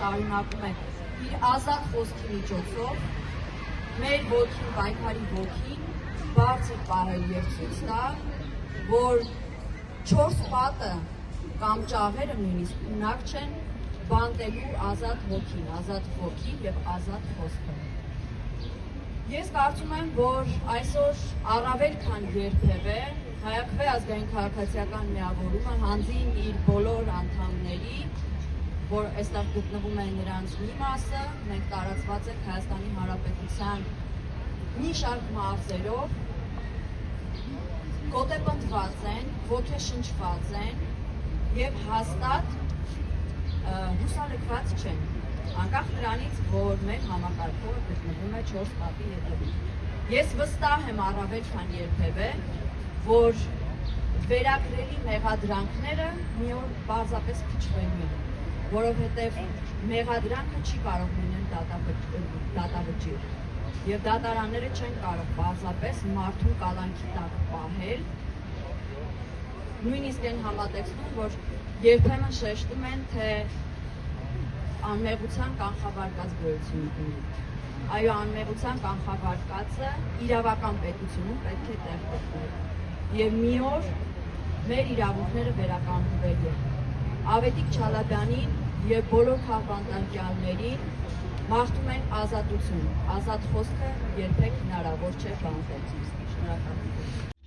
շարունակում է իր ազատ խոսքի միջոցով մեր ոգին, պայքարի ոգին բարձր պահել եւ ցույց տալ, որ 4 պատը կամ ճաղերը նույնիսկ ունակ չեն բանտելու ազատ ոգին եւ ազատ խոսքը։ Ես կարծում եմ, որ այսօր առավել քան երբևէ Հայաքվե ազգային քաղաքացիական միավորումը հանձին իր բոլոր անդամների, որ այստեղ գտնվում է նրանց մի մասը, մենք տարածված ենք Հայաստանի Հանրապետության մի շարք մարզերով, գոտեպնդված են, ոգեշնչված են եւ հաստատ հուսալքված չեն, անկախ նրանից, որ մեր համակարգողը գտնվում է 4 պատի հետևում։ Ես վստահ եմ առավել քան երբևէ, որ վերագրելի մեղադրանքները մի օր պարզապես փչվելու են, որովհետև մեղադրանքը չի կարող լինել դատավճիռ, եւ դատարանները չեն կարող պարզապես մարդու կալանքի տակ պահել, նույնիսկ այն համատեքստում, որ երբեմն շեշտում են, թե անմեղության կանխավարկած գոյություն ունի։ Այո, անմեղության կանխավարկածը իրավական պետությունում պետք է տեղ գտնել։ Եվ մի օր մեր իրավունքները վերականգնվելու են։ Ավետիք Չալաբյանին եւ բոլոր քաղբանտարկյալներին մաղթում ենք ազատություն։ Ազատ խոսքը երբեք հնարավոր չէ բանտել։ Շնորհակալ եմ։